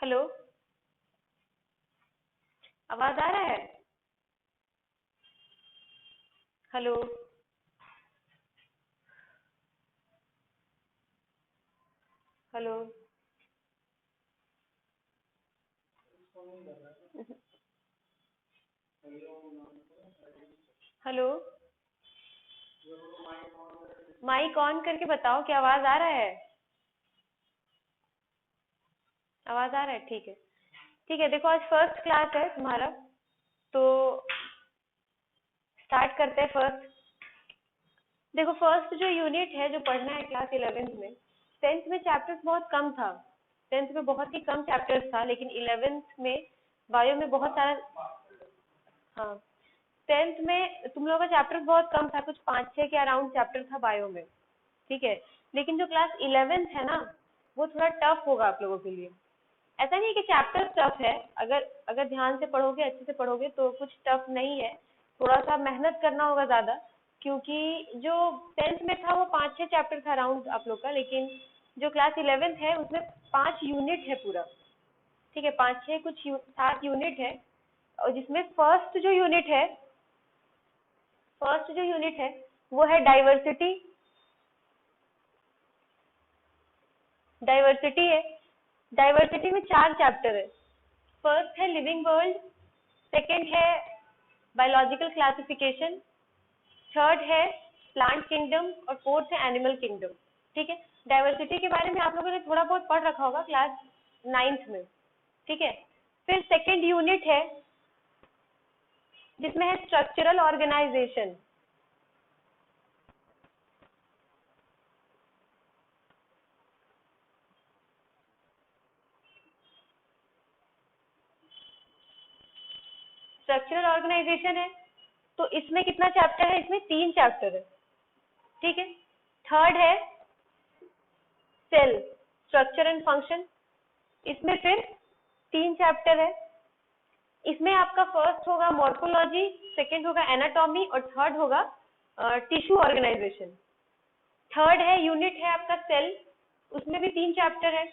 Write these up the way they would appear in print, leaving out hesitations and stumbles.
Hello, आवाज आ रहा है? Hello. Hello. Hello. Mic on करके बताओ कि आवाज आ रहा है? आवाज आ रहा है, ठीक है। ठीक है, देखो आज फर्स्ट क्लास है तुम्हारा, तो स्टार्ट करते हैं फर्स्ट। देखो फर्स्ट जो यूनिट है जो पढ़ना है क्लास 11th में, 10th में चैप्टर्स बहुत कम था। 10th में बहुत ही कम चैप्टर्स था, लेकिन 11th में बायो में बहुत सारा। हाँ, 10th में तुम लोगों का चैप्टर बहुत कम था, कुछ 5-6 के अराउंड चैप्टर था बायो में, ठीक है। लेकिन जो क्लास 11th है ना, वो थोड़ा टफ होगा आप लोगों के लिए। ऐसा नहीं है कि चैप्टर टफ है, अगर अगर ध्यान से पढ़ोगे, अच्छे से पढ़ोगे तो कुछ टफ नहीं है। थोड़ा सा मेहनत करना होगा ज्यादा, क्योंकि जो 10th में था वो 5-6 चैप्टर था अराउंड आप लोग का, लेकिन जो क्लास 11th है उसमें 5 यूनिट है पूरा, ठीक है। 5-6 कुछ 7 यूनिट है, और जिसमें फर्स्ट जो यूनिट है वो है डाइवर्सिटी। डाइवर्सिटी है। डाइवर्सिटी में 4 चैप्टर है। फर्स्ट है लिविंग वर्ल्ड, सेकंड है बायोलॉजिकल क्लासिफिकेशन, थर्ड है प्लांट किंगडम, और फोर्थ है एनिमल किंगडम, ठीक है। डाइवर्सिटी के बारे में आप लोगों ने थोड़ा बहुत पढ़ रखा होगा क्लास 9th में, ठीक है। फिर सेकंड यूनिट है जिसमें है स्ट्रक्चरल ऑर्गेनाइजेशन। स्ट्रक्चरल ऑर्गेनाइजेशन है, तो इसमें कितना चैप्टर है? इसमें 3 चैप्टर है, ठीक है। थर्ड है सेल स्ट्रक्चर एंड फंक्शन, इसमें फिर 3 चैप्टर है। इसमें आपका फर्स्ट होगा मॉर्फोलॉजी, सेकंड होगा एनाटॉमी, और थर्ड होगा टिश्यू ऑर्गेनाइजेशन। थर्ड है यूनिट है आपका सेल, उसमें भी 3 चैप्टर है।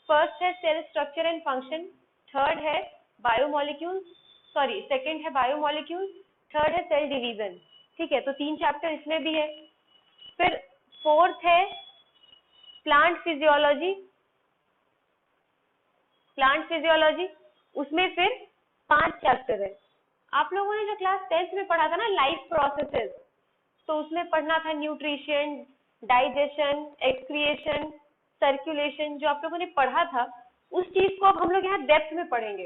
फर्स्ट है cell structure and function, third है बायोमोलिक्यूल्स, सॉरी सेकंड है बायोमोलिक्यूल्स, थर्ड है सेल डिवीजन, ठीक है। तो 3 चैप्टर इसमें भी है। फिर फोर्थ है प्लांट फिजियोलॉजी। उसमें फिर 5 चैप्टर है। आप लोगों ने जो क्लास 10th में पढ़ा था ना लाइफ प्रोसेसेस, तो उसमें पढ़ना था न्यूट्रिशन, डाइजेशन, एक्सक्रिएशन, सर्कुलेशन, जो आप लोगों ने पढ़ा था उस चीज को अब हम लोग यहाँ डेप्थ में पढ़ेंगे,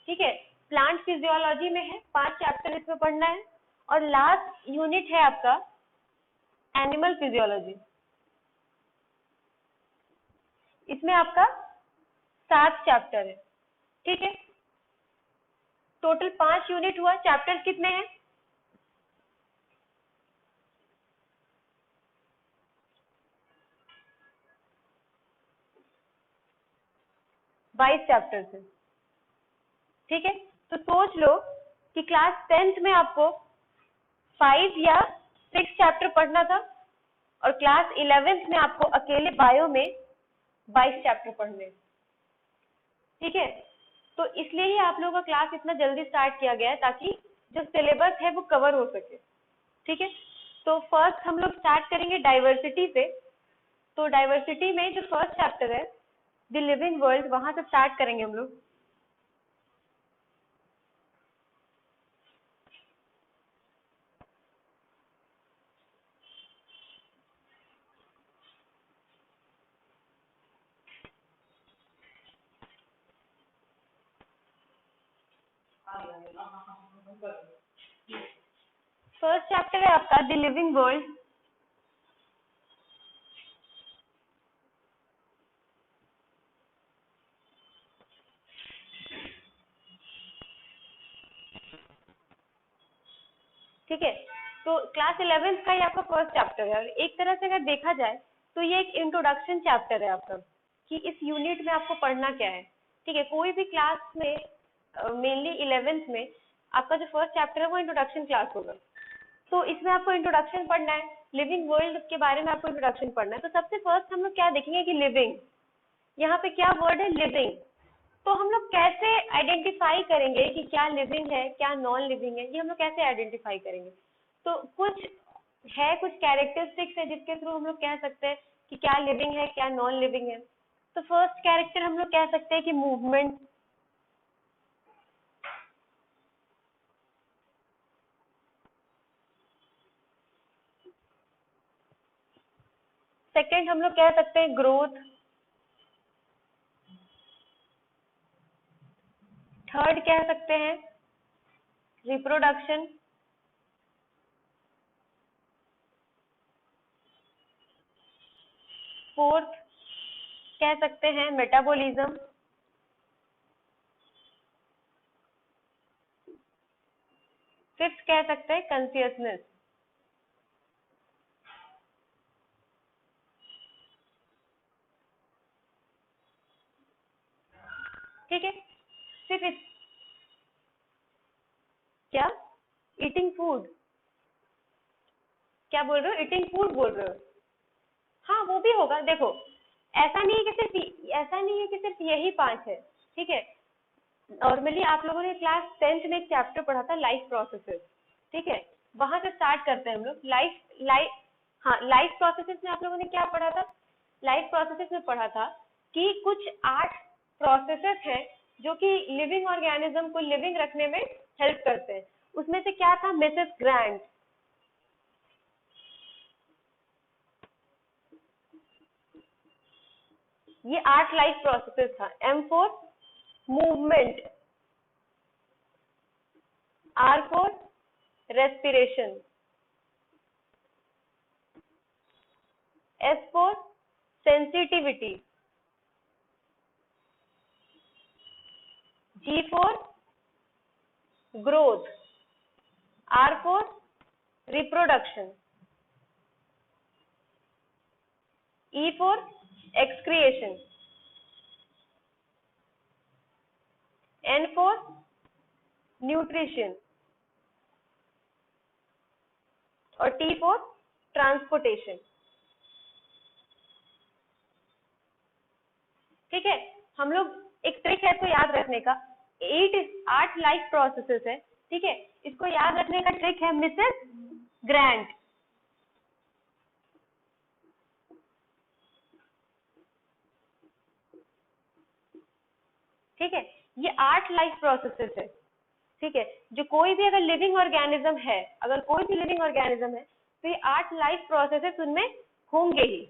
ठीक है। प्लांट फिजियोलॉजी में है 5 चैप्टर इसमें पढ़ना है, और लास्ट यूनिट है आपका एनिमल फिजियोलॉजी। इसमें आपका 7 चैप्टर है, ठीक है। टोटल 5 यूनिट हुआ। चैप्टर्स कितने हैं? 22 चैप्टर है, ठीक है। तो सोच लो कि क्लास 10th में आपको 5 या 6 चैप्टर पढ़ना था, और क्लास 11th में आपको अकेले बायो में 22 चैप्टर पढ़ने, ठीक है। तो इसलिए ही आप लोगों का क्लास इतना जल्दी स्टार्ट किया गया है, ताकि जो सिलेबस है वो कवर हो सके, ठीक है। तो फर्स्ट हम लोग स्टार्ट करेंगे डाइवर्सिटी से। तो डाइवर्सिटी में जो फर्स्ट चैप्टर है द लिविंग वर्ल्ड, वहां से स्टार्ट करेंगे हम लोग। फर्स्ट चैप्टर है आपका द लिविंग वर्ल्ड। ठीक है, तो क्लास 11th का ये आपका फर्स्ट चैप्टर है, और एक तरह से अगर देखा जाए तो ये एक इंट्रोडक्शन चैप्टर है आपका, कि इस यूनिट में आपको पढ़ना क्या है, ठीक है। कोई भी क्लास में मेनली 11th में आपका जो फर्स्ट चैप्टर है वो इंट्रोडक्शन क्लास होगा, तो इसमें आपको इंट्रोडक्शन पढ़ना है, लिविंग वर्ल्ड के बारे में आपको इंट्रोडक्शन पढ़ना है। तो सबसे फर्स्ट हम लोग क्या देखेंगे कि लिविंग, यहाँ पे क्या वर्ड है? लिविंग। तो हम लोग कैसे आइडेंटिफाई करेंगे कि क्या लिविंग है क्या नॉन लिविंग है, ये हम लोग कैसे आइडेंटिफाई करेंगे? तो कुछ कैरेक्टरिस्टिक्स है जिसके थ्रू हम लोग कह सकते हैं कि क्या लिविंग है क्या नॉन लिविंग है। तो फर्स्ट कैरेक्टर हम लोग कह सकते हैं कि मूवमेंट। सेकंड हम लोग कह सकते हैं ग्रोथ। थर्ड कह सकते हैं रिप्रोडक्शन। फोर्थ कह सकते हैं मेटाबॉलिज्म। फिफ्थ कह सकते हैं कॉन्शियसनेस। ठीक है, सिर्फ क्या ईटिंग फूड, क्या बोल रहे हो, ईटिंग फूड बोल रहे हो? हाँ वो भी होगा। देखो ऐसा नहीं है कि सिर्फ यही पांच है। ठीक है, नॉर्मली आप लोगों ने क्लास 10th में एक चैप्टर पढ़ा था लाइफ प्रोसेसेस। ठीक है, वहां से स्टार्ट करते हैं हम लोग। लाइफ लाइफ हाँ, लाइफ प्रोसेसेस में आप लोगों ने क्या पढ़ा था? लाइफ प्रोसेसेस में पढ़ा था कि कुछ 8 प्रोसेसेस हैं जो कि लिविंग ऑर्गेनिज्म को लिविंग रखने में हेल्प करते हैं। उसमें से क्या था? Mrs grant. ये 8 लाइफ प्रोसेसेस था। M4 movement, R4 respiration, S4 sensitivity, G4 growth, R4 reproduction, E4 excretion, N4 nutrition और T4 ट्रांसपोर्टेशन। ठीक है, हम लोग एक ट्रिक है इसको याद रखने का। 8 लाइफ प्रोसेसेस है। ठीक है, इसको याद रखने का ट्रिक है मिसेस ग्रांट। ठीक है, ये 8 लाइफ प्रोसेसेस है। ठीक है, जो कोई भी अगर लिविंग ऑर्गेनिज्म है, अगर कोई भी लिविंग ऑर्गेनिज्म है तो ये 8 लाइफ प्रोसेसेस उनमें होंगे ही।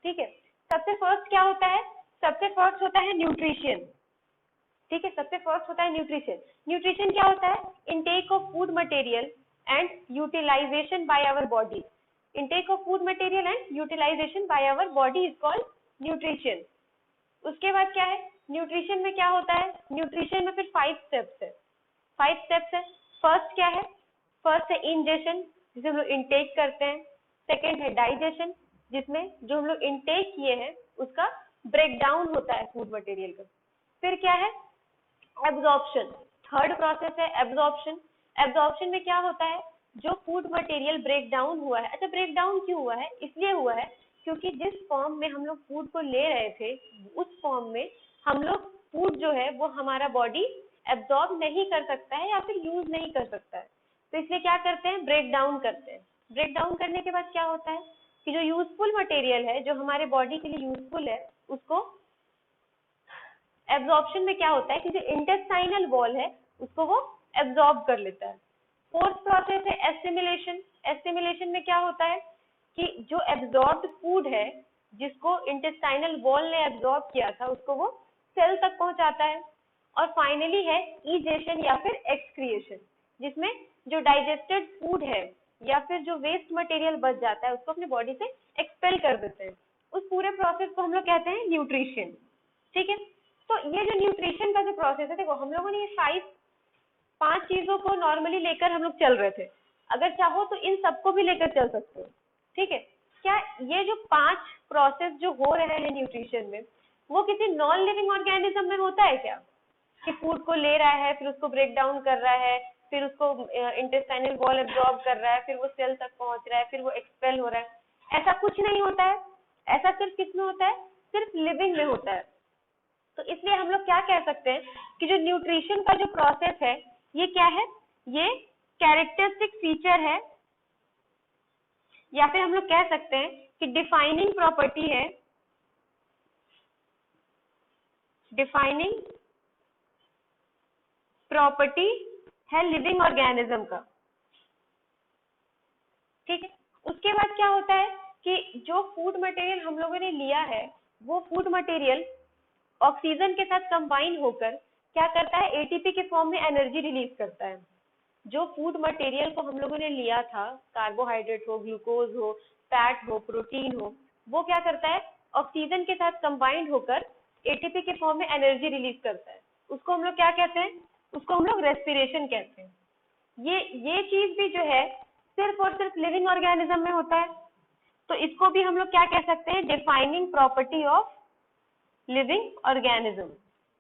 ठीक है, सबसे फर्स्ट क्या होता है? सबसे फर्स्ट होता है न्यूट्रिशन। ठीक है, सबसे फर्स्ट होता है न्यूट्रिशन। न्यूट्रिशन क्या होता है? Intake of food material and utilization by our body. Intake of food material and utilization by our body is called nutrition. उसके बाद क्या है? न्यूट्रिशन में क्या होता है? न्यूट्रिशन में फिर 5 स्टेप्स है। 5 स्टेप्स है। फर्स्ट क्या है? फर्स्ट है इंजेशन, जिसे हम लोग इनटेक करते हैं। सेकेंड है डाइजेशन, जिसमें जो हम लोग इनटेक किए हैं उसका ब्रेक डाउन होता है फूड मटेरियल का। फिर क्या है? एब्जॉर्प्शन। थर्ड प्रोसेस है एब्जॉर्प्शन। एब्जॉर्प्शन में क्या होता है? जो फूड मटेरियल ब्रेक डाउन हुआ है। अच्छा, ब्रेक डाउन क्यों हुआ है? इसलिए हुआ है क्योंकि जिस फॉर्म में हम लोग फूड को ले रहे थे उस फॉर्म में हम लोग फूड जो है वो हमारा बॉडी एब्जॉर्ब नहीं कर सकता है या फिर यूज नहीं कर सकता है। तो इसलिए क्या करते हैं? ब्रेक डाउन करते हैं। ब्रेक डाउन करने के बाद क्या होता है कि जो यूजफुल मटेरियल है, जो हमारे बॉडी के लिए यूजफुल है, उसको एब्जॉर्प्शन में क्या होता है कि जो इंटेस्टाइनल वॉल है उसको वो एब्जॉर्ब कर लेता है। फोर्थ प्रोसेस है एसिमिलेशन। एसिमिलेशन में क्या होता है कि जो एब्जॉर्ब्ड फूड है, जिसको इंटेस्टाइनल वॉल ने एब्जॉर्ब किया था, उसको वो सेल तक पहुंचाता है। और फाइनली है इजेशन या फिर एक्सक्रिएशन, जिसमें जो डाइजेस्टेड फूड है या फिर जो वेस्ट मटेरियल बच जाता है उसको अपनी बॉडी से एक्सपेल कर देते हैं। उस पूरे प्रोसेस को हम लोग कहते हैं न्यूट्रिशन। ठीक है, तो ये जो न्यूट्रिशन का जो प्रोसेस है, देखो हम लोगों ने ये 5 चीजों को नॉर्मली लेकर हम लोग चल रहे थे। अगर चाहो तो इन सबको भी लेकर चल सकते हो। ठीक है, क्या ये जो 5 प्रोसेस जो हो रहे हैं न्यूट्रिशन में, वो किसी नॉन लिविंग ऑर्गेनिज्म में होता है क्या? कि फूड को ले रहा है, फिर उसको ब्रेक डाउन कर रहा है, फिर उसको इंटेस्टाइनल वॉल एब्जॉर्ब कर रहा है, फिर वो सेल तक पहुंच रहा है, फिर वो एक्सपेल हो रहा है। ऐसा कुछ नहीं होता है। ऐसा सिर्फ किस में होता है? सिर्फ लिविंग में होता है। तो इसलिए इसलिए हम लोग क्या कह सकते हैं कि जो न्यूट्रिशन का जो प्रोसेस है ये क्या है, ये कैरेक्टरिस्टिक फीचर है, या फिर हम लोग कह सकते हैं कि डिफाइनिंग प्रॉपर्टी है, डिफाइनिंग प्रॉपर्टी है लिविंग ऑर्गेनिज्म का। ठीक है, उसके बाद क्या होता है कि जो फूड मटेरियल हम लोगों ने लिया है वो फूड मटेरियल ऑक्सीजन के साथ कंबाइन होकर क्या करता है, एटीपी के फॉर्म में एनर्जी रिलीज करता है। जो फूड मटेरियल को हम लोगों ने लिया था, कार्बोहाइड्रेट हो, ग्लूकोज हो, फैट हो, प्रोटीन हो, वो क्या करता है, ऑक्सीजन के साथ कंबाइंड होकर एटीपी के फॉर्म में एनर्जी रिलीज करता है। उसको हम लोग क्या कहते हैं, उसको हम लोग रेस्पिरेशन कहते हैं। ये चीज भी जो है सिर्फ और सिर्फ लिविंग ऑर्गेनिज्म में होता है, तो इसको भी हम लोग क्या कह सकते हैं, defining property of living organism.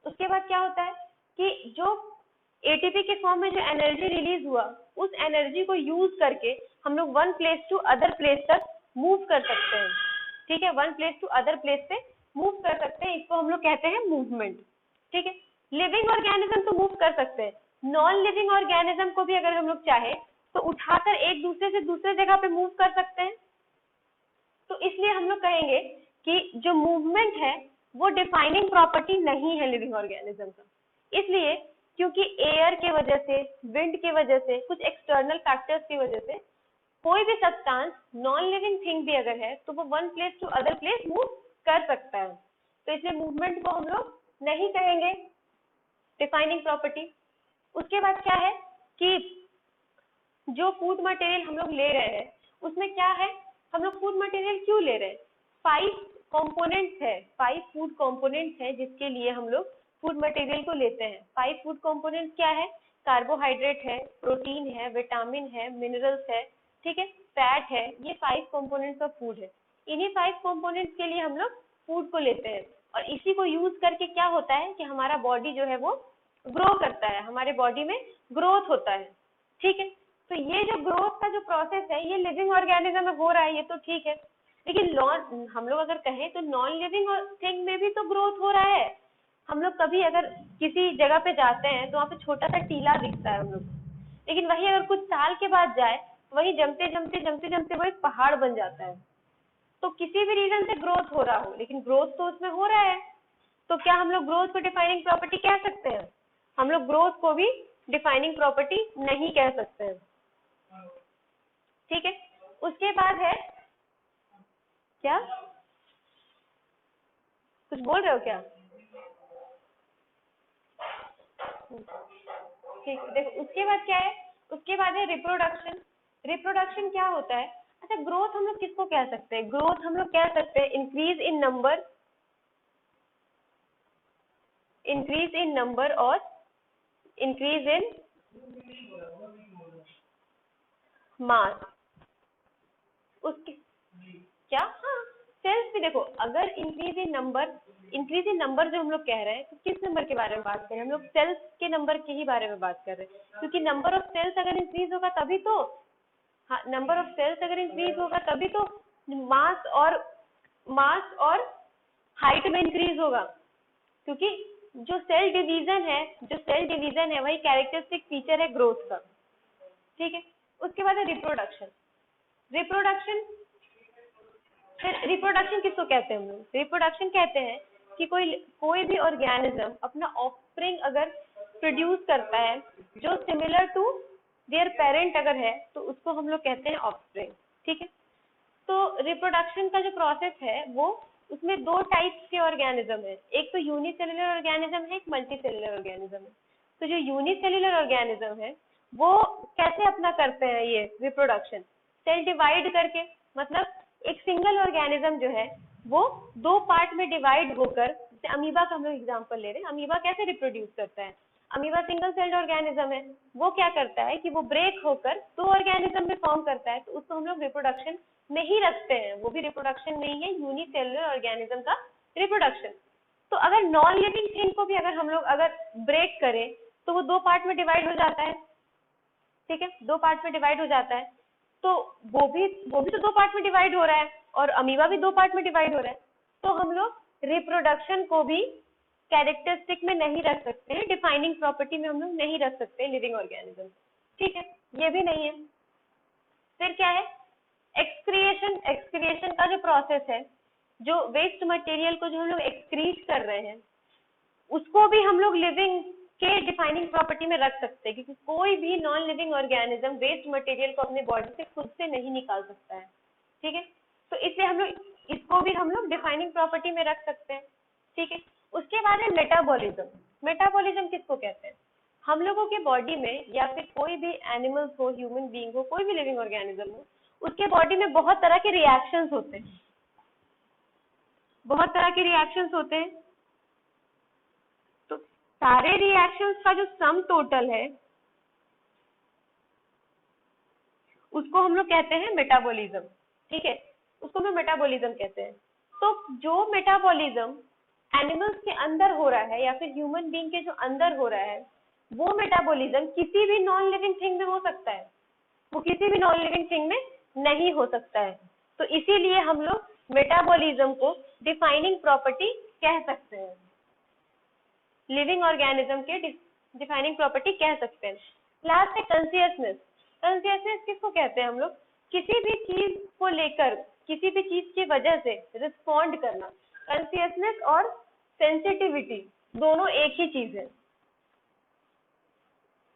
उसके बाद क्या होता है कि जो एटीपी के फॉर्म में जो एनर्जी रिलीज हुआ, उस एनर्जी को यूज करके हम लोग one place to other place तक मूव कर सकते हैं। ठीक है, one place to other place पे मूव कर सकते हैं, इसको हम लोग कहते हैं मूवमेंट। ठीक है, लिविंग ऑर्गेनिज्म तो मूव कर सकते हैं, नॉन लिविंग ऑर्गेनिज्म को भी अगर हम लोग चाहे तो उठाकर एक दूसरे से दूसरे जगह पे मूव कर सकते हैं। तो इसलिए हम लोग कहेंगे कि जो मूवमेंट है वो डिफाइनिंग प्रॉपर्टी नहीं है लिविंग ऑर्गेनिज्म का। इसलिए क्योंकि एयर के वजह से, विंड के वजह से, कुछ एक्सटर्नल फैक्टर्स की वजह से कोई भी सब्सटेंस नॉन लिविंग थिंग भी अगर है तो वो one place to other place move कर सकता है, तो इसलिए मूवमेंट को हम लोग नहीं कहेंगे डिफाइनिंग प्रॉपर्टी। उसके बाद क्या है कि जो फूड मटेरियल हम लोग ले रहे हैं उसमें क्या है, हम लोग फूड मटेरियल क्यों ले रहे हैं, 5 कंपोनेंट्स है, 5 फूड कंपोनेंट्स है जिसके लिए हम लोग फूड मटेरियल को लेते हैं। 5 फूड कंपोनेंट्स क्या है, कार्बोहाइड्रेट है, प्रोटीन है, विटामिन है, मिनरल्स है, ठीक है, फैट है, ये 5 कंपोनेंट्स ऑफ फूड है। इन्हीं 5 कंपोनेंट्स के लिए हम लोग फूड को लेते हैं और इसी को यूज करके क्या होता है कि हमारा बॉडी जो है वो ग्रो करता है, हमारे बॉडी में ग्रोथ होता है। ठीक है, तो ये जो ग्रोथ का जो प्रोसेस है ये लिविंग ऑर्गेनिज्म में हो रहा है, ये तो ठीक है, लेकिन हम लोग अगर कहें तो नॉन लिविंग थिंग में भी तो ग्रोथ हो रहा है। हम लोग कभी अगर किसी जगह पे जाते हैं तो वहाँ पे छोटा सा टीला दिखता है हम लोग, लेकिन वही अगर कुछ साल के बाद जाए, वही जमते जमते जमते जमते वो एक पहाड़ बन जाता है। तो किसी भी रीजन से ग्रोथ हो रहा हो, लेकिन ग्रोथ तो उसमें हो रहा है, तो क्या हम लोग ग्रोथ को डिफाइनिंग प्रॉपर्टी कह सकते हैं? हम लोग ग्रोथ को भी डिफाइनिंग प्रॉपर्टी नहीं कह सकते हैं। ठीक है, उसके बाद है क्या, कुछ बोल रहे हो क्या? ठीक है, देखो उसके बाद क्या है, उसके बाद है रिप्रोडक्शन। रिप्रोडक्शन क्या होता है, अच्छा ग्रोथ हम लोग किसको कह सकते हैं, ग्रोथ हम लोग कह सकते हैं increase in number, increase in number और इंक्रीज इन मास। उसके क्या, हाँ सेल्स भी देखो, अगर increase in number, increase in number जो हम लोग कह रहे हैं तो किस नंबर के बारे में बात कर रहे हैं, हम लोग सेल्स के नंबर के ही बारे में बात कर रहे हैं, क्योंकि नंबर ऑफ सेल्स अगर इंक्रीज होगा तभी तो, हाँ नंबर ऑफ सेल्स अगर इंक्रीज होगा तभी तो मास और हाइट में इंक्रीज होगा, क्योंकि जो सेल डिवीजन है वही कैरेक्टरिस्टिक फीचर है ग्रोथ का। ठीक है, उसके बाद है रिप्रोडक्शन। रिप्रोडक्शन, फिर रिप्रोडक्शन किसको कहते हैं हम लोग, रिप्रोडक्शन कहते हैं कि कोई भी ऑर्गेनिज्म अपना ऑफस्प्रिंग अगर प्रोड्यूस करता है जो सिमिलर टू देयर पेरेंट अगर है तो उसको हम लोग कहते हैं ऑफस्प्रिंग। ठीक है, तो रिप्रोडक्शन का जो प्रोसेस है वो, उसमें 2 टाइप्स के ऑर्गेनिज्म है, एक तो यूनिसेल्युलर ऑर्गेनिज्म है, एक मल्टीसेल्युलर ऑर्गेनिज्म है। तो जो यूनिसेल्युलर ऑर्गेनिज्म है वो कैसे अपना करते हैं ये रिप्रोडक्शन, सेल डिवाइड करके, मतलब एक सिंगल ऑर्गेनिज्म जो है वो 2 पार्ट में डिवाइड होकर, जैसे अमीबा का हम लोग एग्जांपल ले रहे हैं, अमीबा कैसे रिप्रोड्यूस करता है, अमीबा सिंगल सेल्ड ऑर्गेनिज्म है, वो क्या करता है कि वो ब्रेक होकर 2 ऑर्गेनिज्म में फॉर्म करता है, तो उसको हम लोग रिप्रोडक्शन में ही रखते हैं, वो भी रिप्रोडक्शन नहीं है, यूनिसेल्युलर ऑर्गेनिज्म का रिप्रोडक्शन। तो अगर नॉन लिविंग थिंग को भी अगर हम लोग अगर ब्रेक करें तो वो 2 पार्ट में डिवाइड हो जाता है। ठीक है, 2 पार्ट में डिवाइड हो जाता है, तो वो भी तो 2 पार्ट में डिवाइड हो रहा है और अमीबा भी 2 पार्ट में डिवाइड हो रहा है, तो हम लोग रिप्रोडक्शन को भी कैरेक्टरिस्टिक में नहीं रख सकते हैं, डिफाइनिंग प्रॉपर्टी में हम लोग नहीं रख सकते लिविंग ऑर्गेनिज्म। ठीक है, ये भी नहीं है। फिर क्या है, एक्सक्रिएशन। एक्सक्रिएशन का जो प्रोसेस है, जो वेस्ट मटेरियल को जो हम लोग एक्सक्रीट कर रहे हैं, उसको भी हम लोग लिविंग के डिफाइनिंग प्रॉपर्टी में रख सकते हैं, क्योंकि कोई भी non living organism waste material को अपने बॉडी से खुद से नहीं निकाल सकता है। ठीक है, तो इसलिए हम लोग इसको भी हम लोग डिफाइनिंग प्रॉपर्टी में रख सकते हैं। ठीक है, उसके बाद है मेटाबॉलिज्म। मेटाबॉलिज्म किसको कहते हैं, हम लोगों के बॉडी में या फिर कोई भी एनिमल्स हो, ह्यूमन बीइंग हो, कोई भी लिविंग ऑर्गेनिज्म हो, उसके बॉडी में बहुत तरह के रिएक्शंस होते हैं। बहुत तरह के रिएक्शंस होते हैं, तो सारे रिएक्शंस का जो सम टोटल है उसको हम लोग कहते हैं मेटाबॉलिज्म। ठीक है, उसको हम मेटाबॉलिज्म कहते हैं। तो जो मेटाबॉलिज्म एनिमल्स के अंदर हो रहा है या फिर ह्यूमन बीइंग के जो अंदर हो रहा है, वो मेटाबॉलिज्म किसी भी नॉन लिविंग थिंग में हो सकता है, वो किसी भी नॉन लिविंग थिंग में नहीं हो सकता है। तो इसीलिए हम लोग मेटाबॉलिज्म को डिफाइनिंग प्रॉपर्टी कह सकते हैं, लिविंग ऑर्गेनिज्म के डिफाइनिंग प्रॉपर्टी कह सकते हैं। लास्ट है कॉन्शियसनेस। कॉन्शियसनेस किसको कहते हैं हम लोग, किसी भी चीज को लेकर, किसी भी चीज की वजह से रिस्पॉन्ड करना। कॉन्शियसनेस और सेंसिटिविटी दोनों एक ही चीज है।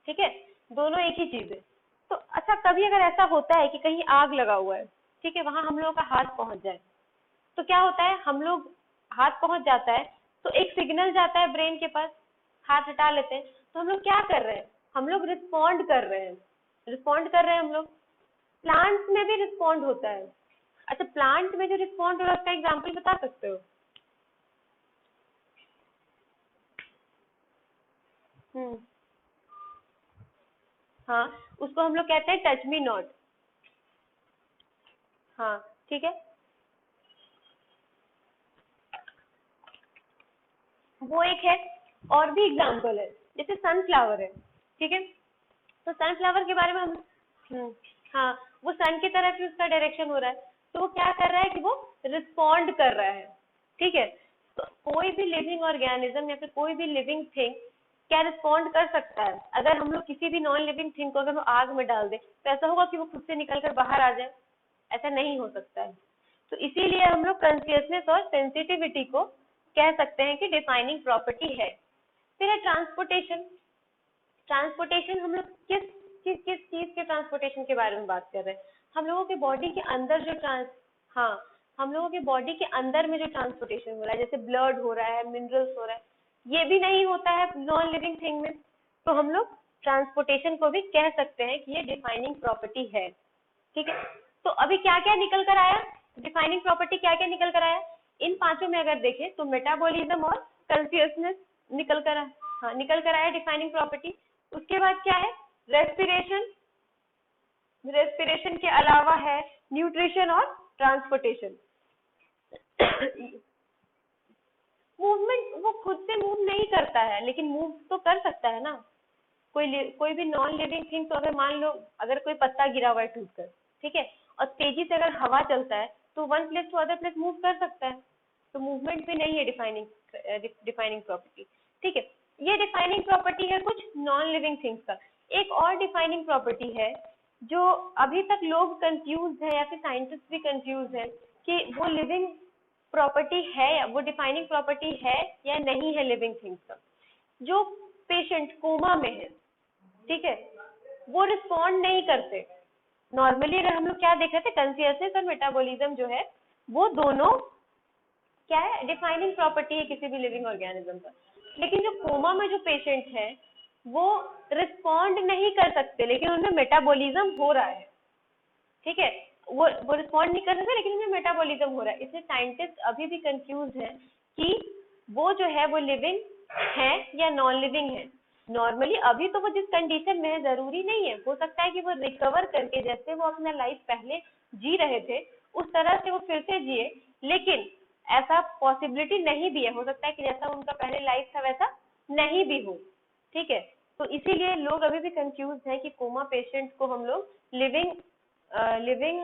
ठीक है, दोनों एक ही चीज है। तो अच्छा, कभी अगर ऐसा होता है कि कहीं आग लगा हुआ है, ठीक है, वहां हम लोगों का हाथ पहुंच जाए, तो क्या होता है, हम लोग हाथ पहुंच जाता है तो एक सिग्नल जाता है ब्रेन के पास, हाथ हटा लेते हैं, तो हम लोग क्या कर रहे हैं, हम लोग रिस्पॉन्ड कर रहे हैं। रिस्पॉन्ड कर रहे हैं हम लोग। प्लांट्स में भी रिस्पॉन्ड होता है। अच्छा, प्लांट में जो रिस्पॉन्ड हो रहा है उसका एग्जाम्पल बता सकते हो? हम्म, हाँ, उसको हम लोग कहते हैं टच मी नॉट। हाँ, ठीक है, वो एक है। और भी एग्जाम्पल है, जैसे सनफ्लावर है। ठीक है, तो सनफ्लावर के बारे में हम, हम्म, हाँ, वो सन की तरफ ही उसका डायरेक्शन हो रहा है, तो वो क्या कर रहा है कि वो रिस्पॉन्ड कर रहा है। ठीक है, तो कोई भी लिविंग ऑर्गेनिज्म या फिर कोई भी लिविंग थिंग क्या रिस्पॉन्ड कर सकता है। अगर हम लोग किसी भी नॉन लिविंग थिंग को अगर हम आग में डाल दें, तो ऐसा होगा कि वो खुद से निकल कर बाहर आ जाए? ऐसा नहीं हो सकता है। तो इसीलिए हम लोग कॉन्शियसनेस और सेंसिटिविटी को कह सकते हैं कि डिफाइनिंग प्रॉपर्टी है। फिर है ट्रांसपोर्टेशन। ट्रांसपोर्टेशन हम लोग किस चीज के ट्रांसपोर्टेशन के बारे में बात कर रहे हैं, हम लोगों के बॉडी के अंदर जो हाँ, हम लोगों के बॉडी के अंदर में जो ट्रांसपोर्टेशन हो रहा है, जैसे ब्लड हो रहा है, मिनरल्स हो रहा है, ये भी नहीं होता है नॉन लिविंग थिंग में, तो हम लोग ट्रांसपोर्टेशन को भी कह सकते हैं कि ये डिफाइनिंग प्रॉपर्टी है। ठीक है, तो अभी क्या क्या निकल कर आया, डिफाइनिंग प्रॉपर्टी क्या क्या निकल कर आया, इन पांचों में अगर देखें तो मेटाबॉलिज्म और कॉन्शियसनेस निकल कर आया। हाँ, निकल कर आया डिफाइनिंग प्रॉपर्टी। उसके बाद क्या है, रेस्पिरेशन। रेस्पिरेशन के अलावा है न्यूट्रिशन और ट्रांसपोर्टेशन। मूवमेंट वो खुद से मूव नहीं करता है, लेकिन मूव तो कर सकता है ना। कोई भी नॉन लिविंग थिंग, तो अगर मान लो अगर कोई पत्ता गिरा हुआ है टूट कर, ठीक है, और तेजी से अगर हवा चलता है तो one place to other place move कर सकता है। तो मूवमेंट भी नहीं है डिफाइनिंग प्रॉपर्टी। ठीक है, ये डिफाइनिंग प्रॉपर्टी है कुछ नॉन लिविंग थिंग्स का। एक और डिफाइनिंग प्रॉपर्टी है जो अभी तक लोग कंफ्यूज है या फिर साइंटिस्ट भी कंफ्यूज है कि वो लिविंग प्रॉपर्टी है या वो डिफाइनिंग प्रॉपर्टी है या नहीं है लिविंग थिंग्स का। जो पेशेंट कोमा में है, ठीक है, वो रिस्पॉन्ड नहीं करते। नॉर्मली अगर हम लोग क्या देख रहे थे, कॉन्शियसनेस और मेटाबॉलिज्म जो है वो दोनों क्या है, डिफाइनिंग प्रॉपर्टी है किसी भी लिविंग ऑर्गेनिज्म का। लेकिन जो कोमा में जो पेशेंट है वो रिस्पॉन्ड नहीं कर सकते, लेकिन उनमें मेटाबॉलिज्म हो रहा है। ठीक है, वो रिस्पॉन्ड नहीं कर सकते लेकिन उनमें मेटाबॉलिज्म हो रहा है। इसलिए साइंटिस्ट अभी भी कंफ्यूज है कि वो जो है वो लिविंग है या नॉन लिविंग है। नॉर्मली अभी तो वो जिस कंडीशन में है जरूरी नहीं है, हो सकता है कि वो रिकवर करके जैसे वो अपना लाइफ पहले जी रहे थे उस तरह से वो फिर से जिए, लेकिन ऐसा पॉसिबिलिटी नहीं भी है, हो सकता है कि जैसा उनका पहले लाइफ था वैसा नहीं भी हो। ठीक है, तो इसीलिए लोग अभी भी कंफ्यूज हैं कि कोमा पेशेंट को हम लोग लिविंग लिविंग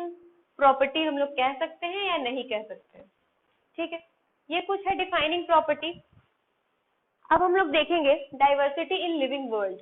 प्रॉपर्टी हम लोग कह सकते हैं या नहीं कह सकते हैं। ठीक है, ये कुछ है डिफाइनिंग प्रॉपर्टी। अब हम लोग देखेंगे डाइवर्सिटी इन लिविंग वर्ल्ड।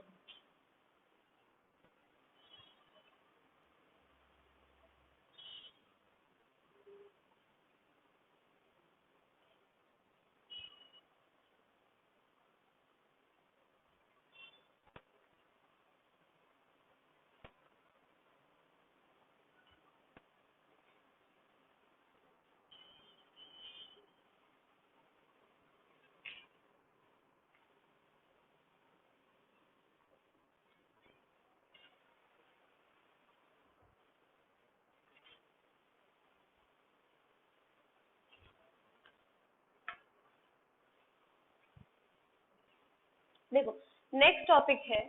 देखो नेक्स्ट टॉपिक है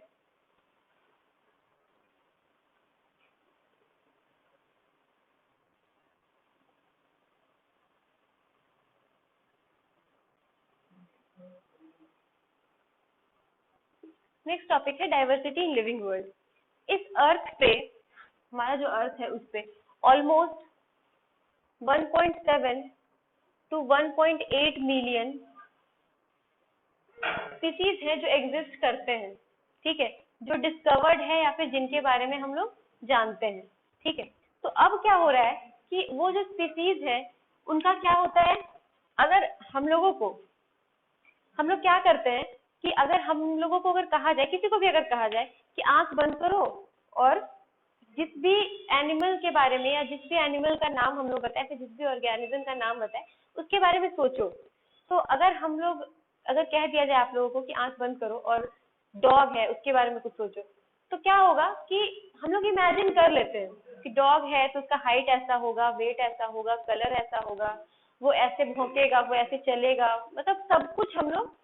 डाइवर्सिटी इन लिविंग वर्ल्ड। इस अर्थ पे, हमारा जो अर्थ है उस पे ऑलमोस्ट 1.7 टू 1.8 मिलियन स्पीसीज हैं जो एग्जिस्ट करते हैं, ठीक है, जो डिस्कवर्ड है या फिर जिनके बारे में हम लोग जानते हैं, ठीक है। तो अब क्या हो रहा है कि वो जो स्पीसीज है उनका क्या होता है, अगर हम लोगों को, हम लोग क्या करते हैं कि अगर हम लोगों को अगर कहा जाए, किसी को भी अगर कहा जाए कि आंख बंद करो और जिस भी एनिमल के बारे में या जिस भी एनिमल का नाम हम लोग बताए, फिर जिस भी ऑर्गेनिज्म का नाम बताए उसके बारे में सोचो, तो अगर हम लोग अगर कह दिया जाए आप लोगों को कि आंख बंद करो और डॉग है उसके बारे में कुछ सोचो, तो क्या होगा कि हम लोग इमेजिन कर लेते हैं कि डॉग है तो उसका हाइट ऐसा होगा, वेट ऐसा होगा, कलर ऐसा होगा, वो ऐसे भौंकेगा, वो ऐसे चलेगा, मतलब सब कुछ हम लोग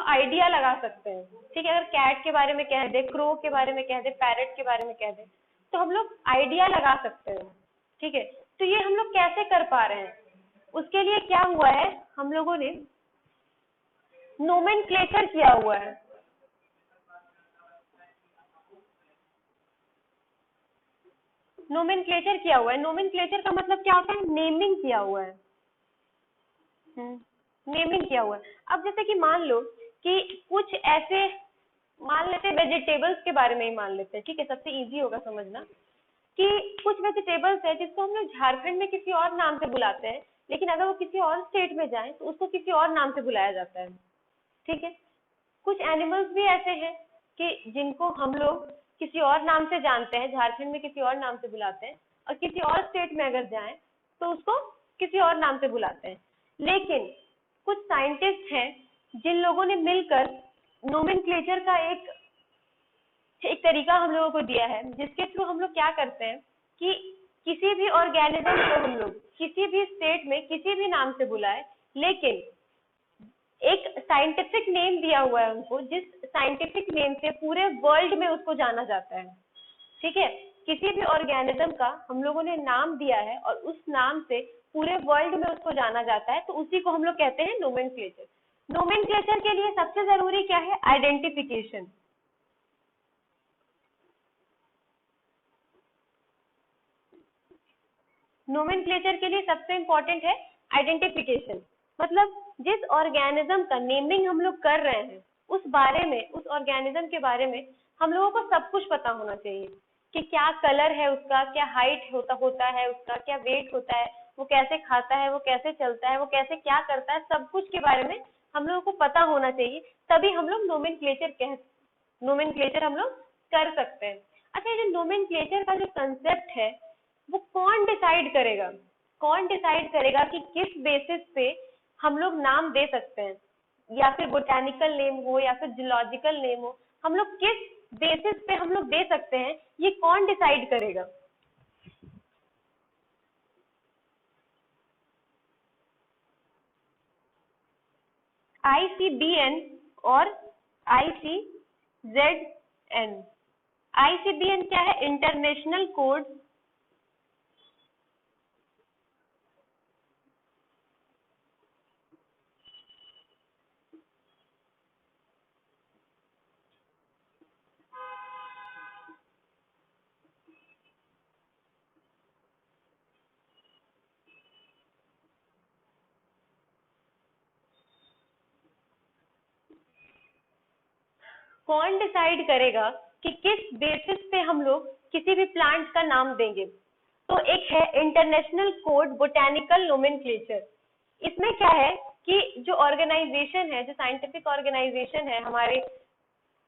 आइडिया लगा सकते हैं, ठीक है। अगर कैट के बारे में कह दे, क्रो के बारे में कह दे, पैरट के बारे में कह दे, तो हम लोग आइडिया लगा सकते हैं, ठीक है। तो ये हम लोग कैसे कर पा रहे हैं, उसके लिए क्या हुआ है, हम लोगों ने नोमेनक्लेचर किया हुआ है। नोमेनक्लेचर किया हुआ है, नोमेनक्लेचर का मतलब क्या होता है, नेमिंग किया हुआ है। नेमिंग किया हुआ है। अब जैसे कि मान लो कि कुछ ऐसे, मान लेते हैं वेजिटेबल्स के बारे में ही मान लेते हैं, ठीक है, सबसे इजी होगा समझना कि कुछ वेजिटेबल्स है जिसको हम लोग झारखंड में किसी और नाम से बुलाते हैं, लेकिन अगर वो किसी और स्टेट में जाए तो उसको किसी और नाम से बुलाया जाता है, ठीक है। कुछ एनिमल्स भी ऐसे हैं कि जिनको हम लोग किसी और नाम से जानते हैं, झारखंड में किसी और नाम से बुलाते हैं, और किसी और स्टेट में अगर जाएं तो उसको किसी और नाम से बुलाते हैं। लेकिन कुछ साइंटिस्ट हैं जिन लोगों ने मिलकर नोमेनक्लेचर का एक तरीका हम लोगों को दिया है, जिसके थ्रू हम लोग क्या करते हैं कि किसी भी ऑर्गेनिज्म को हम लोग किसी भी स्टेट में किसी भी नाम से बुलाए, लेकिन एक साइंटिफिक नेम दिया हुआ है उनको, जिस साइंटिफिक नेम से पूरे वर्ल्ड में उसको जाना जाता है, ठीक है। किसी भी ऑर्गेनिज्म का हम लोगों ने नाम दिया है और उस नाम से पूरे वर्ल्ड में उसको जाना जाता है, तो उसी को हम लोग कहते हैं नोमेनक्लेचर। नोमेनक्लेचर के लिए सबसे जरूरी क्या है, आइडेंटिफिकेशन। नोमेनक्लेचर के लिए सबसे इंपॉर्टेंट है आइडेंटिफिकेशन, मतलब जिस ऑर्गेनिज्म का नेमिंग हम लोग कर रहे हैं उस बारे में, उस ऑर्गेनिज्म के बारे में हम लोगों को सब कुछ पता होना चाहिए कि क्या कलर है उसका, क्या हाइट होता है उसका, क्या वेट होता है, वो कैसे खाता है, वो कैसे चलता है, वो कैसे क्या करता है, सब कुछ के बारे में हम लोगों को पता होना चाहिए, तभी हम लोग नोमेनक्लेचर हम लोग कर सकते हैं। अच्छा, ये जो नोमेनक्लेचर का जो कंसेप्ट है वो कौन डिसाइड करेगा, कौन डिसाइड करेगा कि किस बेसिस पे हम लोग नाम दे सकते हैं, या फिर बोटेनिकल नेम हो या फिर जूलॉजिकल नेम हो, हम लोग किस बेसिस पे हम लोग दे सकते हैं, ये कौन डिसाइड करेगा। ICBN और ICZN। ICBN क्या है, इंटरनेशनल कोड कौन डिसाइड करेगा कि किस बेसिस पे हम लोग किसी भी प्लांट का नाम देंगे? तो एक है इंटरनेशनल कोड बोटेनिकल नोमेनक्लेचर। इसमें क्या है कि जो ऑर्गेनाइजेशन है, जो साइंटिफिक ऑर्गेनाइजेशन है हमारे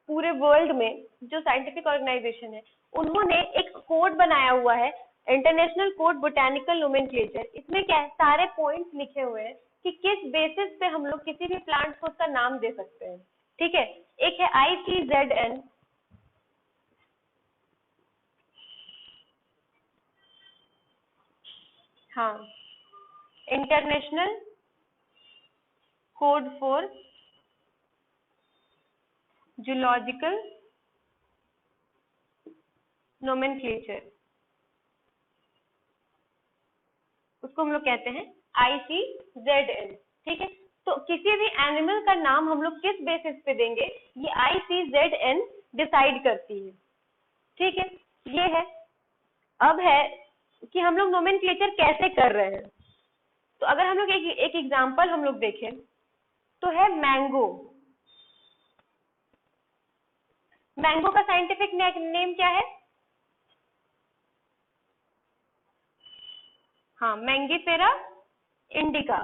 पूरे वर्ल्ड में, जो साइंटिफिक ऑर्गेनाइजेशन है, उन्होंने एक कोड बनाया हुआ है, इंटरनेशनल कोड बोटेनिकल नोमेनक्लेचर। इसमें क्या है, सारे पॉइंट्स लिखे हुए हैं कि किस बेसिस पे हम लोग किसी भी प्लांट को उसका नाम दे सकते हैं। ठीक है, एक है ICZN, हाँ, international code for zoological nomenclature, उसको हम लोग कहते हैं ICZN। ठीक है, तो किसी भी एनिमल का नाम हम लोग किस बेसिस पे देंगे, ये ICZN डिसाइड करती है। ठीक है, ये है। अब है कि हम लोग नोमेनक्लेचर कैसे कर रहे हैं। तो अगर हम लोग एक एग्जांपल हम लोग देखें तो है मैंगो। मैंगो का साइंटिफिक नेम क्या है? हाँ, मैंगीफेरा इंडिका।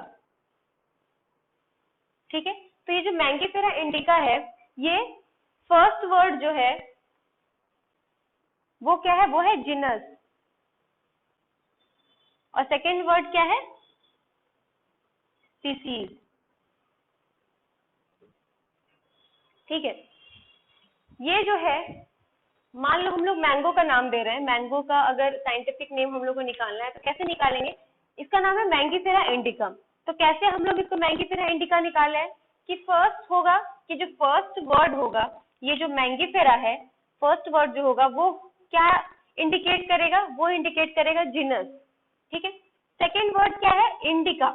ठीक है, तो ये जो मैंगीफेरा इंडिका है, ये फर्स्ट वर्ड जो है वो क्या है, वो है जिनस, और सेकेंड वर्ड क्या है, स्पीसीज। ठीक है, ये जो है, मान लो हम लोग मैंगो का नाम दे रहे हैं, मैंगो का अगर साइंटिफिक नेम हम लोग को निकालना है तो कैसे निकालेंगे? इसका नाम है मैंगीफेरा इंडिका। तो कैसे हम लोग इसको मैंगीफेरा इंडिका निकाले हैं कि फर्स्ट होगा, कि जो फर्स्ट वर्ड होगा, ये जो मैंगीफेरा है, फर्स्ट वर्ड जो होगा वो क्या इंडिकेट करेगा, वो इंडिकेट करेगा जिनस। ठीक है, सेकेंड वर्ड क्या है, इंडिका।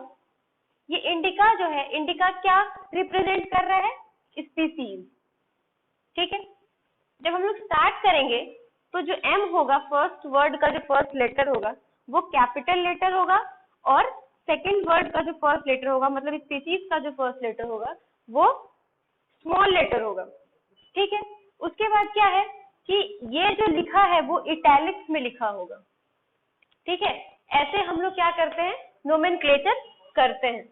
ये इंडिका जो है, इंडिका क्या रिप्रेजेंट कर रहा है, स्पीसीज। ठीक है, जब हम लोग स्टार्ट करेंगे तो जो M होगा, फर्स्ट वर्ड का जो फर्स्ट लेटर होगा वो कैपिटल लेटर होगा, और सेकेंड वर्ड का जो फर्स्ट लेटर होगा, मतलब स्पीसीज का जो फर्स्ट लेटर होगा, वो स्मॉल लेटर होगा। ठीक है, उसके बाद क्या है कि ये जो लिखा है वो इटैलिक्स में लिखा होगा। ठीक है, ऐसे हम लोग क्या करते हैं, नोमेनक्लेचर करते हैं।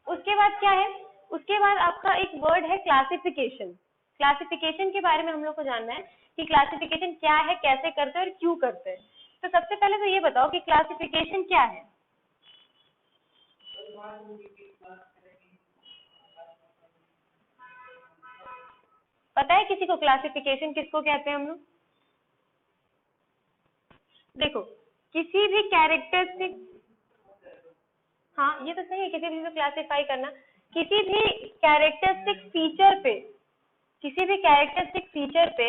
उसके बाद क्या है, उसके बाद आपका एक वर्ड है क्लासिफिकेशन। क्लासिफिकेशन के बारे में हम लोग को जानना है कि क्लासिफिकेशन क्या है, कैसे करते हैं और क्यों करते हैं। तो सबसे पहले तो ये बताओ कि क्लासिफिकेशन क्या है। पता है किसी को क्लासिफिकेशन किसको कहते हैं हम लोग? देखो, किसी भी कैरेक्टरिस्टिक, हाँ ये तो सही है, किसी भी चीज को क्लासिफाई करना, किसी भी कैरेक्टरिस्टिक फीचर पे, किसी भी कैरेक्टरिस्टिक फीचर पे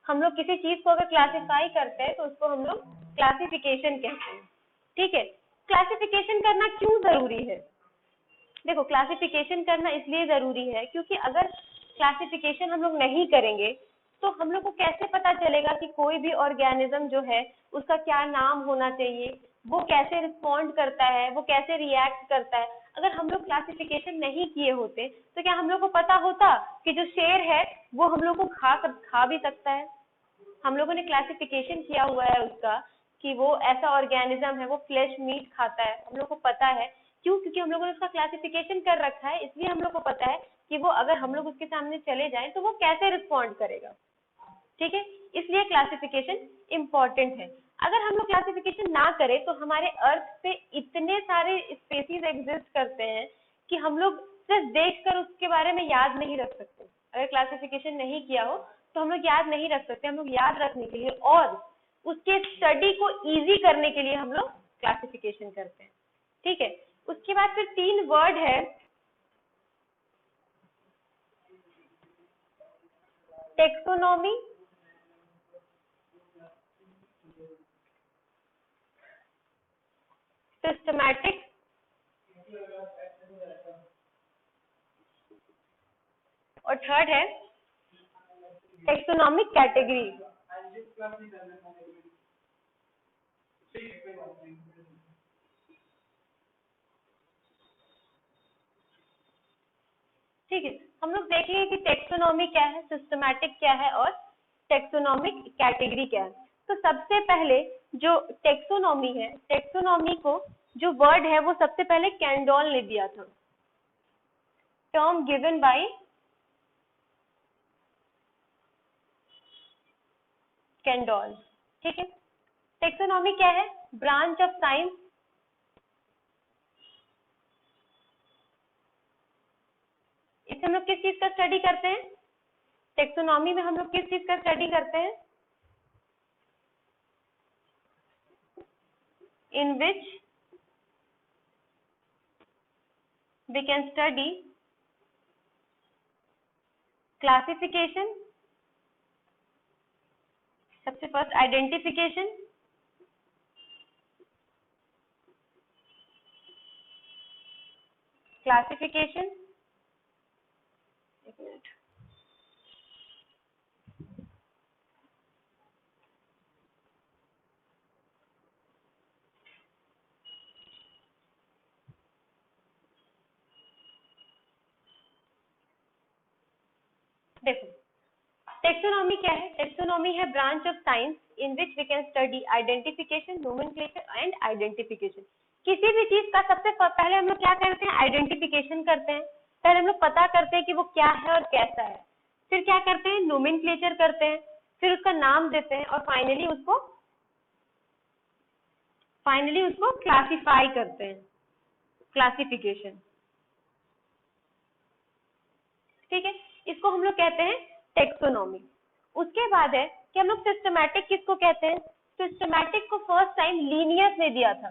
हम लोग किसी चीज को अगर क्लासिफाई करते हैं तो उसको हम लोग क्लासिफिकेशन कहते हैं। ठीक है, क्लासिफिकेशन करना क्यों जरूरी है? देखो, क्लासिफिकेशन करना इसलिए जरूरी है क्योंकि अगर क्लासिफिकेशन हम लोग नहीं करेंगे तो हम लोग को कैसे पता चलेगा कि कोई भी ऑर्गेनिज्म जो है उसका क्या नाम होना चाहिए, वो कैसे रिस्पॉन्ड करता है, वो कैसे रिएक्ट करता है। अगर हम लोग क्लासिफिकेशन नहीं किए होते तो क्या हम लोग को पता होता कि जो शेर है वो हम लोग को खा भी सकता है? हम लोगों ने क्लासिफिकेशन किया हुआ है उसका कि वो ऐसा ऑर्गेनिज्म है, वो फ्लैश मीट खाता है, हम लोग को पता है। क्यों? क्योंकि हम लोगों ने उसका क्लासिफिकेशन कर रखा है, इसलिए हम लोग को पता है कि वो अगर हम लोग उसके सामने चले जाएं तो वो कैसे रिस्पॉन्ड करेगा। ठीक है, इसलिए क्लासिफिकेशन इंपॉर्टेंट है। अगर हम लोग क्लासिफिकेशन ना करें तो हमारे अर्थ पे इतने सारे स्पेसीज एग्जिस्ट करते हैं कि हम लोग सिर्फ देखकर उसके बारे में याद नहीं रख सकते। अगर क्लासिफिकेशन नहीं किया हो तो हम लोग याद नहीं रख सकते। हम लोग याद रखने के लिए और उसके स्टडी को इजी करने के लिए हम लोग क्लासिफिकेशन करते हैं। ठीक है, उसके बाद फिर 3 वर्ड है, टेक्सोनॉमी, सिस्टमैटिक और थर्ड है टेक्सोनॉमिक कैटेगरी। ठीक ठीक है, हम लोग देखेंगे कि टेक्सोनॉमी क्या है, सिस्टमैटिक क्या है और टेक्सोनॉमिक कैटेगरी क्या है। तो सबसे पहले जो टेक्सोनॉमी है, टेक्सोनॉमी को जो वर्ड है वो सबसे पहले कैंडोल ने दिया था, टर्म गिवन बाय कैंडोल। ठीक है, टेक्सोनॉमी क्या है, ब्रांच ऑफ साइंस इससे हम लोग किस चीज का स्टडी करते हैं, टेक्सोनॉमी में हम लोग किस चीज का स्टडी करते हैं, in which we can study classification, सबसे फर्स्ट आइडेंटिफिकेशन, क्लासिफिकेशन, एक मिनट, देखो टेक्सोनॉमी क्या है, टेक्सोनॉमी है branch of science in which we can study identification, nomenclature and identification. किसी भी चीज का सबसे पहले हम लोग क्या करते हैं, आइडेंटिफिकेशन करते हैं, पहले हम लोग पता करते हैं कि वो क्या है और कैसा है, फिर क्या करते हैं, नोमेनक्लेचर करते हैं, फिर उसका नाम देते हैं और फाइनली उसको क्लासिफाई करते हैं, क्लासिफिकेशन। ठीक है, इसको हम लोग कहते हैं टेक्सोनॉमी। उसके बाद है कि हम लोग सिस्टमैटिक किसको कहते हैं, सिस्टमैटिक को फर्स्ट टाइम लीनियस ने दिया था,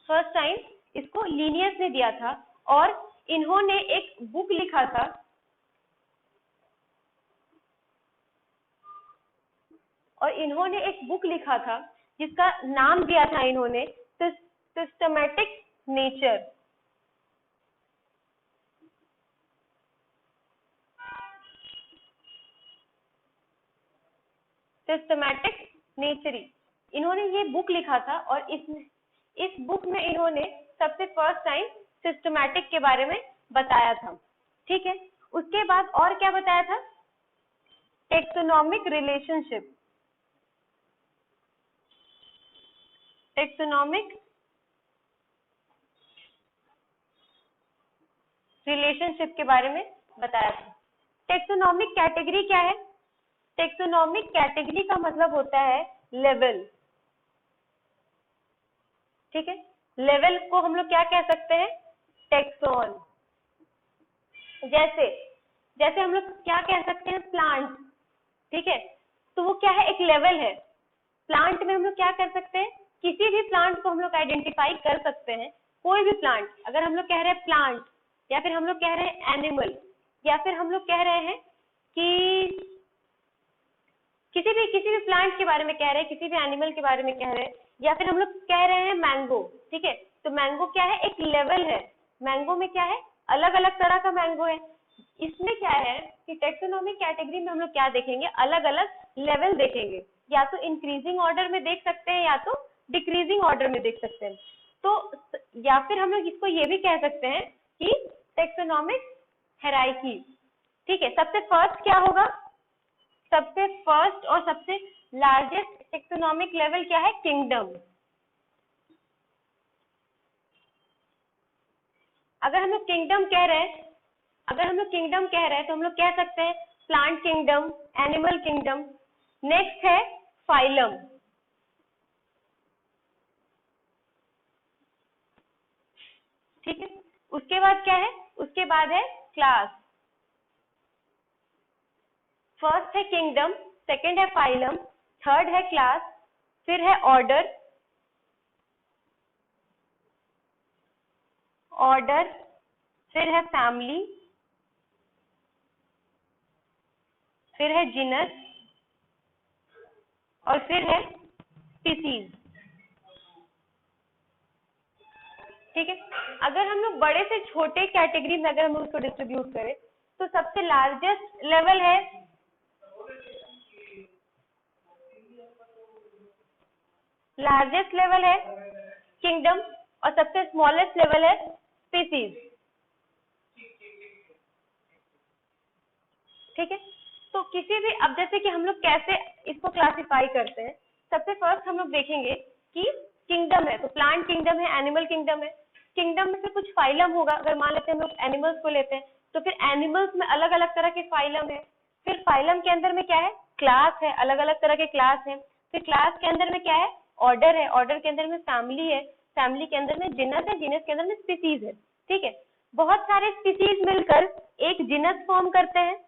फर्स्ट टाइम इसको लीनियस ने दिया था और इन्होंने एक बुक लिखा था, जिसका नाम दिया था इन्होंने सिस्टमैटिक नेचर। सिस्टमैटिक नेचरी इन्होंने ये बुक लिखा था और इस बुक में इन्होंने सबसे फर्स्ट टाइम सिस्टमैटिक के बारे में बताया था। ठीक है, उसके बाद और क्या बताया था, टेक्सोनॉमिक रिलेशनशिप, टेक्सोनॉमिक रिलेशनशिप के बारे में बताया था। टेक्सोनॉमिक कैटेगरी क्या है, टेक्सोनॉमिक कैटेगरी का मतलब होता है लेवल। ठीक है, लेवल को हम लोग क्या कह सकते हैं, टेक्सोन। जैसे हम लोग क्या कह सकते हैं, प्लांट। ठीक है, तो वो क्या है, एक लेवल है। प्लांट में हम लोग क्या कर सकते हैं, किसी भी प्लांट को हम लोग आइडेंटिफाई कर सकते हैं, कोई भी प्लांट। अगर हम लोग कह रहे हैं प्लांट, या फिर हम लोग कह रहे हैं एनिमल, या फिर हम लोग कह रहे हैं कि किसी भी प्लांट के बारे में कह रहे हैं, किसी भी एनिमल के बारे में कह रहे हैं, या फिर हम लोग कह रहे हैं मैंगो। ठीक है, तो मैंगो क्या है, एक लेवल है। मैंगो में क्या है, अलग अलग तरह का मैंगो है। इसमें क्या है कि टेक्सोनॉमिक कैटेगरी में हम लोग क्या देखेंगे, अलग अलग लेवल देखेंगे, या तो इंक्रीजिंग ऑर्डर में देख सकते हैं या तो डिक्रीजिंग ऑर्डर में देख सकते हैं। तो या फिर हम लोग इसको ये भी कह सकते हैं कि टेक्सोनॉमिक हायरार्की। ठीक है, सबसे फर्स्ट क्या होगा, सबसे फर्स्ट और सबसे लार्जेस्ट टेक्सोनॉमिक लेवल क्या है, किंगडम। अगर हम लोग किंगडम कह रहे हैं तो हम लोग कह सकते हैं plant kingdom, animal kingdom. Next है फाइलम। ठीक है, उसके बाद क्या है, उसके बाद है क्लास। फर्स्ट है किंगडम, सेकंड है फाइलम, थर्ड है क्लास, फिर है ऑर्डर, फिर है फैमिली, फिर है जीनस और फिर है स्पीसीज। ठीक है, अगर हम लोग बड़े से छोटे कैटेगरी में अगर हम उसको डिस्ट्रीब्यूट करें तो सबसे लार्जेस्ट लेवल है किंगडम और सबसे स्मॉलेस्ट लेवल है स्पीसीज। ठीक है, तो किसी भी, अब जैसे कि हम लोग कैसे इसको क्लासिफाई करते हैं, सबसे फर्स्ट हम लोग देखेंगे कि किंगडम है, तो प्लांट किंगडम है, एनिमल किंगडम है। किंगडम में फिर कुछ फाइलम होगा, अगर मान लेते हैं हम लोग एनिमल्स को लेते हैं तो फिर एनिमल्स में अलग अलग तरह के फाइलम है। फिर फाइलम के अंदर में क्या है, क्लास है, अलग अलग तरह के क्लास है। फिर क्लास के अंदर में क्या है, ऑर्डर है, ऑर्डर के अंदर में फैमिली है, फैमिली के अंदर में जिनस है, जिनस के अंदर में स्पीसीज है। ठीक है, बहुत सारे स्पीसीज मिलकर एक जिनस फॉर्म करते हैं,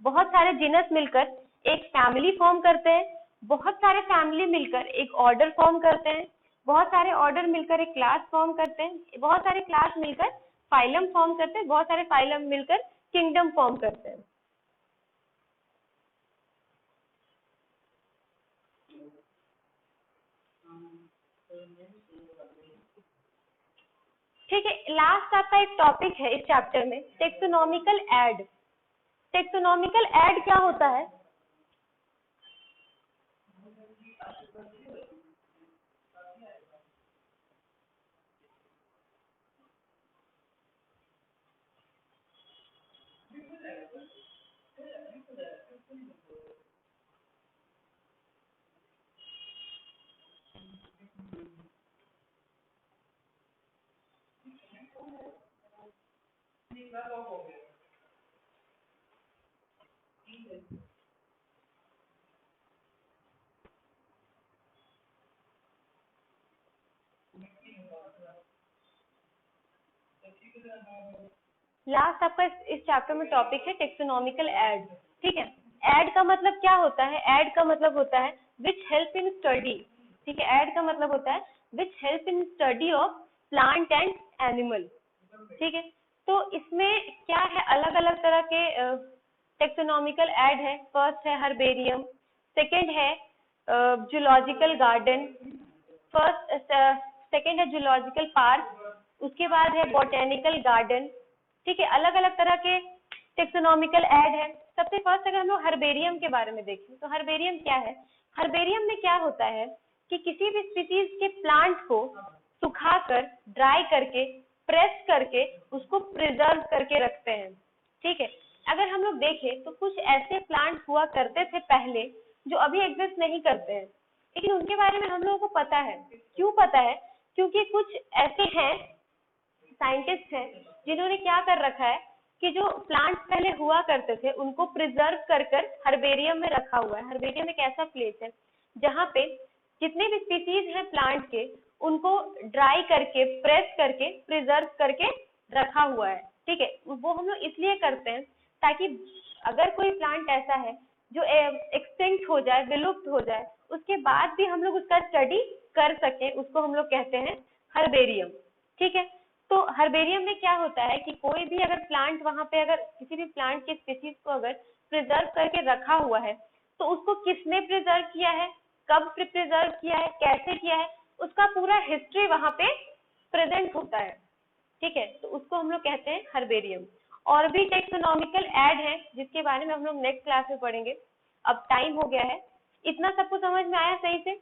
बहुत सारे जिनस मिलकर एक फैमिली फॉर्म करते हैं, बहुत सारे फैमिली मिलकर एक ऑर्डर फॉर्म करते हैं, बहुत सारे ऑर्डर मिलकर एक क्लास फॉर्म करते हैं, बहुत सारे क्लास मिलकर फाइलम फॉर्म करते हैं, बहुत सारे फाइलम मिलकर किंगडम फॉर्म करते हैं। ठीक है, लास्ट आपका एक टॉपिक है इस चैप्टर में, टेक्सोनॉमिकल ऐड। टेक्सोनॉमिकल ऐड क्या होता है? लास्ट आपका इस चैप्टर में टॉपिक है टेक्सोनॉमिकल ऐड। ठीक है, ऐड का मतलब क्या होता है? ऐड का मतलब होता है विच हेल्प इन स्टडी। ठीक है, ऐड का मतलब होता है which help in study of plant and animal. ठीक है, तो इसमें क्या है, अलग अलग तरह के टेक्सोनॉमिकल ऐड है। फर्स्ट है हर्बेरियम, सेकंड है जूलॉजिकल गार्डन, फर्स्ट सेकंड है जूलॉजिकल पार्क, उसके बाद है बॉटेनिकल गार्डन। ठीक है, अलग अलग तरह के टेक्सोनॉमिकल ऐड है। सबसे फर्स्ट अगर हम लोग हर्बेरियम के बारे में देखें तो हर्बेरियम क्या है? हर्बेरियम में क्या होता है कि किसी भी स्पीसीज के प्लांट को सुखाकर, ड्राई करके, प्रेस करके उसको प्रिजर्व करके रखते हैं। ठीक है, अगर हम लोग देखें तो कुछ ऐसे प्लांट हुआ करते थे पहले जो अभी एग्जिस्ट नहीं करते हैं, लेकिन उनके बारे में हम लोगों को पता है। क्यों पता है? क्योंकि कुछ ऐसे हैं साइंटिस्ट हैं जिन्होंने क्या कर रखा है कि जो प्लांट्स पहले हुआ करते थे उनको प्रिजर्व कर कर हर्बेरियम में रखा हुआ है। हर्बेरियम एक ऐसा प्लेस है जहाँ पे जितने भी स्पीसीज हैं प्लांट के उनको ड्राई करके, प्रेस करके, प्रिजर्व करके रखा हुआ है। ठीक है, वो हम लोग इसलिए करते हैं ताकि अगर कोई प्लांट ऐसा है जो एक्सटिंक्ट हो जाए, विलुप्त हो जाए, उसके बाद भी हम लोग उसका स्टडी कर सकें, उसको हम लोग कहते हैं हर्बेरियम। ठीक है, तो हर्बेरियम में क्या होता है कि कोई भी अगर प्लांट वहां पे, अगर किसी भी प्लांट के स्पीसीज को अगर प्रिजर्व करके रखा हुआ है तो उसको किसने प्रिजर्व किया है, कब प्रिजर्व किया है, कैसे किया है, उसका पूरा हिस्ट्री वहां पे प्रेजेंट होता है। ठीक है, तो उसको हम लोग कहते हैं हर्बेरियम। और भी टेक्सोनॉमिकल ऐड है जिसके बारे में हम लोग नेक्स्ट क्लास में पढ़ेंगे। अब टाइम हो गया है, इतना सबको समझ में आया सही से?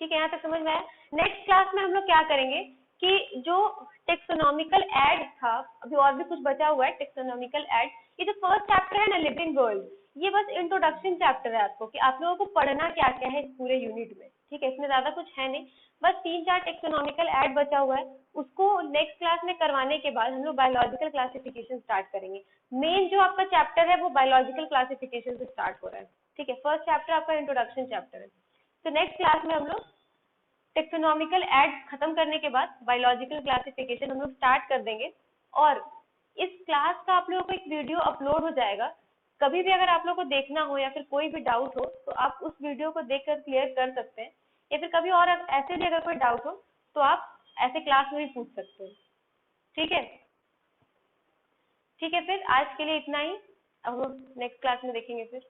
ठीक है, यहाँ तक समझ में आया। नेक्स्ट क्लास में हम लोग क्या करेंगे कि जो टेक्सोनॉमिकल ऐड था, अभी और भी कुछ बचा हुआ है टेक्सोनॉमिकल ऐड। ये जो फर्स्ट चैप्टर है ना, लिविंग वर्ल्ड, ये बस इंट्रोडक्शन चैप्टर है आपको कि आप लोगों को पढ़ना क्या क्या है इस पूरे यूनिट में। ठीक है, इसमें ज्यादा कुछ है नहीं, बस 3-4 टेक्सोनॉमिकल ऐड बचा हुआ है। उसको नेक्स्ट क्लास में करवाने के बाद हम लोग बायोलॉजिकल क्लासिफिकेशन स्टार्ट करेंगे। मेन जो आपका चैप्टर है वो बायोलॉजिकल क्लासिफिकेशन से स्टार्ट हो रहा है। ठीक है, फर्स्ट चैप्टर आपका इंट्रोडक्शन चैप्टर है। तो नेक्स्ट क्लास में हम लोग टेक्सोनॉमिकल ऐड खत्म करने के बाद बायोलॉजिकल क्लासिफिकेशन हम लोग स्टार्ट कर देंगे। और इस क्लास का आप लोगों को एक वीडियो अपलोड हो जाएगा। कभी भी अगर आप लोगों को देखना हो या फिर कोई भी डाउट हो तो आप उस वीडियो को देखकर क्लियर कर सकते हैं, या फिर कभी और ऐसे भी अगर कोई डाउट हो तो आप ऐसे क्लास में भी पूछ सकते हैं। ठीक है, ठीक है, फिर आज के लिए इतना ही। अब हम नेक्स्ट क्लास में देखेंगे फिर।